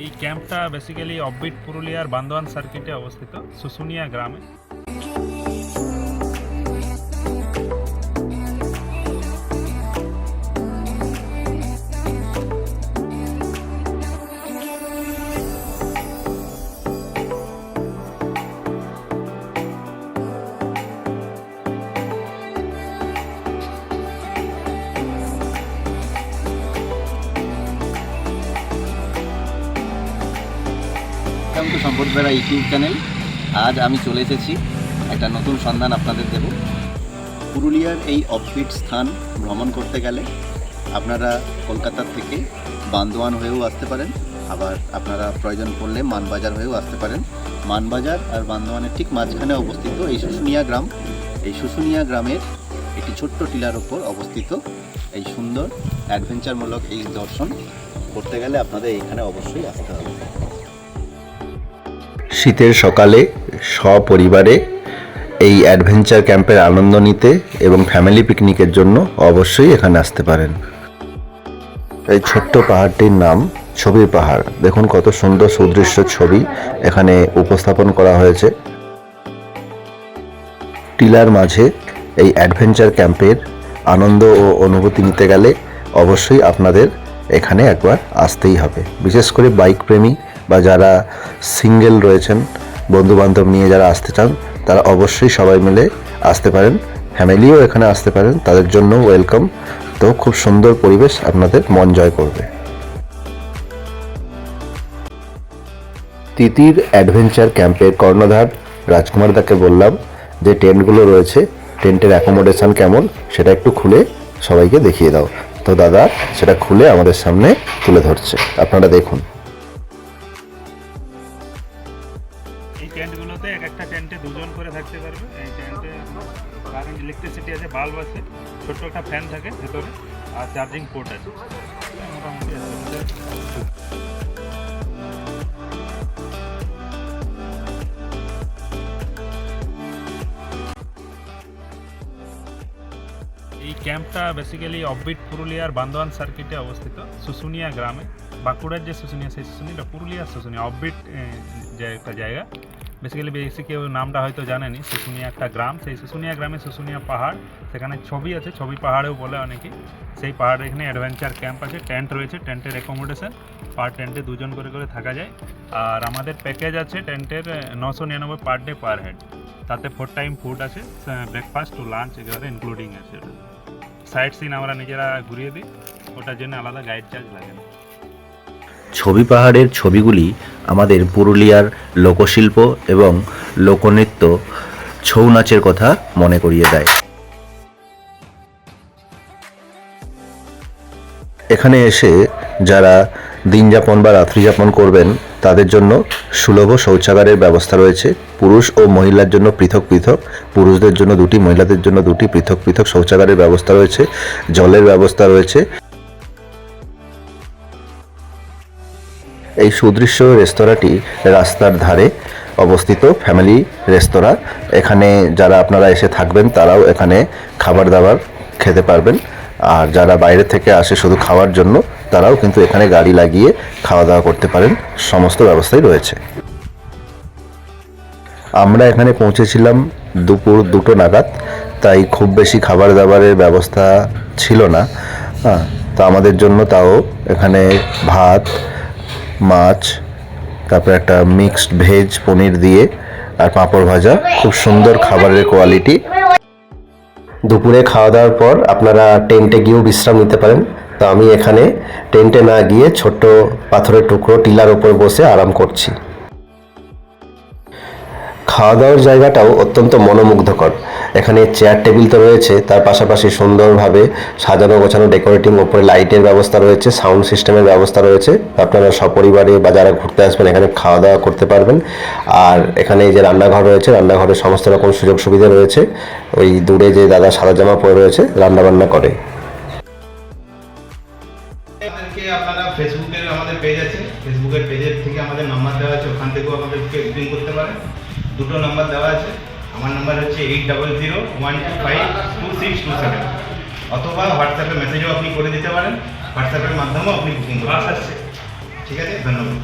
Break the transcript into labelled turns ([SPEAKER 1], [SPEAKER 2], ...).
[SPEAKER 1] এই ক্যাম্পটা basically offbeat পুরুলিয়ার বান্দোয়ান সার্কিটে অবস্থিত শুশুনিয়া গ্রামে।
[SPEAKER 2] ওয়েলকাম টু সম্পদ বেড়া ইউটিউব চ্যানেল। আজ আমি চলে এসেছি একটা নতুন সন্ধান আপনাদের দেব। পুরুলিয়ার এই অফবিট স্থান ভ্রমণ করতে গেলে আপনারা কলকাতার থেকে বান্দোয়ান হয়েও আসতে পারেন, আবার আপনারা প্রয়োজন পড়লে মানবাজার হয়েও আসতে পারেন। মানবাজার আর বান্দোয়ানের ঠিক মাঝখানে অবস্থিত এই শুশুনিয়া গ্রাম। এই শুশুনিয়া গ্রামের একটি ছোট্ট টিলার ওপর অবস্থিত এই সুন্দর অ্যাডভেঞ্চারমূলক এই দর্শন করতে গেলে আপনাদের এখানে অবশ্যই আসতে হবে। শীতের সকালে সপরিবারে এই অ্যাডভেঞ্চার ক্যাম্পের আনন্দ নিতে এবং ফ্যামিলি পিকনিকের জন্য অবশ্যই এখানে আসতে পারেন। এই ছোট্ট পাহাড়টির নাম ছবির পাহাড়। দেখুন কত সুন্দর সুদৃশ্য ছবি এখানে উপস্থাপন করা হয়েছে। টিলার মাঝে এই অ্যাডভেঞ্চার ক্যাম্পের আনন্দ ও অনুভূতি নিতে গেলে অবশ্যই আপনাদের এখানে একবার আসতেই হবে। বিশেষ করে বাইক প্রেমী বা যারা সিঙ্গেল রয়েছেন, বন্ধুবান্ধব নিয়ে যারা আসতে চান, তারা অবশ্যই সবাই মিলে আসতে পারেন। ফ্যামিলিও এখানে আসতে পারেন, তাদের জন্য ওয়েলকাম। তো খুব সুন্দর পরিবেশ, আপনাদের মন জয় করবে। তিতির অ্যাডভেঞ্চার ক্যাম্পের কর্ণধার রাজকুমার দাকে বললাম যে টেন্টগুলো রয়েছে, টেন্টের অ্যাকোমোডেশন কেমন সেটা একটু খুলে সবাইকে দেখিয়ে দাও। তো দাদা সেটা খুলে আমাদের সামনে তুলে ধরছে, আপনারা দেখুন।
[SPEAKER 1] এই টেন্টগুলোতে এক একটা টেন্টে দুজন করে থাকতে পারবে। এই টেন্টে কারেন্ট ইলেকট্রিসিটি আছে, বাল্ব আছে, ছোট্ট একটা ফ্যান থাকে ভেতরে, আর চার্জিং পোর্ট আছে। মোটামুটি এই ক্যাম্পটা বেসিক্যালি অফবিট পুরুলিয়ার বান্দোয়ান সার্কিটে অবস্থিত শুশুনিয়া গ্রামে। বাঁকুড়ার যে শুশুনিয়া, সেই শুশুনিয়াটা পুরুলিয়ার শুশুনিয়া অফবিট যে একটা জায়গা। বেসিক্যালি কেউ নামটা হয়তো জানেনি। শুশুনিয়া একটা গ্রাম, সেই শুশুনিয়া গ্রামে শুশুনিয়া পাহাড়, সেখানে ছবি আছে, ছবি পাহাড়েও বলে অনেকে। সেই পাহাড়ে এখানে অ্যাডভেঞ্চার ক্যাম্প আছে, টেন্ট রয়েছে, টেন্টের অ্যাকোমোডেশন পার টেন্টে দুজন করে থাকা যায়। আর আমাদের প্যাকেজ আছে টেন্টের 999 পার ডে পার হেড। তাতে 4 টাইম ফুড আছে, ব্রেকফাস্ট টু লাঞ্চ একেবারে ইনক্লুডিং আছে। সাইড সিন আমরা নিজেরা ঘুরিয়ে দিই, ওটার জন্য আলাদা গাইড চার্জ লাগে না।
[SPEAKER 2] ছবি পাহাড়ের ছবিগুলি আমাদের পুরুলিয়ার লোকশিল্প এবং লোকনৃত্য ছৌ নাচের কথা মনে করিয়ে দেয়। এখানে এসে যারা দিনযাপন বা রাত্রিযাপন করবেন তাদের জন্য সুলভ শৌচাগারের ব্যবস্থা রয়েছে। পুরুষ ও মহিলার জন্য পৃথক পৃথক, পুরুষদের জন্য দুটি, মহিলাদের জন্য দুটি পৃথক পৃথক শৌচাগারের ব্যবস্থা রয়েছে। জলের ব্যবস্থা রয়েছে। এই সুদৃশ্য রেস্তোরাঁটি রাস্তার ধারে অবস্থিত ফ্যামিলি রেস্তোরাঁ। এখানে যারা আপনারা এসে থাকবেন তারাও এখানে খাবার দাবার খেতে পারবেন, আর যারা বাইরে থেকে আসে শুধু খাওয়ার জন্য তারাও কিন্তু এখানে গাড়ি লাগিয়ে খাওয়া দাওয়া করতে পারেন। সমস্ত ব্যবস্থাই রয়েছে। আমরা এখানে পৌঁছেছিলাম দুপুর 2টো নাগাদ, তাই খুব বেশি খাবার দাবারের ব্যবস্থা ছিল না। তো আমাদের জন্য তাও এখানে ভাত, মাছ, তারপরে একটা মিক্সড ভেজ পনির দিয়ে আর পাঁপড় ভাজা, খুব সুন্দর খাবারের কোয়ালিটি। দুপুরে খাওয়া দাওয়ার পর আপনারা টেন্টে গিয়েও বিশ্রাম নিতে পারেন। তো আমি এখানে টেন্টে না গিয়ে ছোট্ট পাথরের টুকরো টিলার ওপর বসে আরাম করছি। খাওয়া দাওয়ার জায়গাটাও অত্যন্ত মনোমুগ্ধকর। এখানে চেয়ার টেবিল তো রয়েছে, তার পাশাপাশি সুন্দরভাবে সাজানো গোছানো ডেকোরেটিং, ওপরে লাইটের ব্যবস্থা রয়েছে, সাউন্ড সিস্টেমের ব্যবস্থা রয়েছে। আপনারা সপরিবারে বা যারা ঘুরতে আসবেন এখানে খাওয়া দাওয়া করতে পারবেন। আর এখানে যে রান্নাঘর রয়েছে, রান্নাঘরের সমস্ত রকম সুযোগ সুবিধা রয়েছে। ওই দূরে যে দাদা সাদা জামা পরে রয়েছে রান্নাবান্না করে।
[SPEAKER 3] আপনারা ফেসবুকের আমাদের পেজ আছে, ফেসবুকের পেজের থেকে আমাদের নাম্বার দেওয়া আছে, ওখান থেকেও আমাদেরকে বুকিং করতে পারেন। 2টো নাম্বার দেওয়া আছে। আমার নাম্বার হচ্ছে 8001252627, অথবা হোয়াটসঅ্যাপে মেসেজও আপনি করে দিতে পারেন। হোয়াটসঅ্যাপের মাধ্যমেও আপনি বুকিং করতে পারেন। ঠিক আছে, ধন্যবাদ।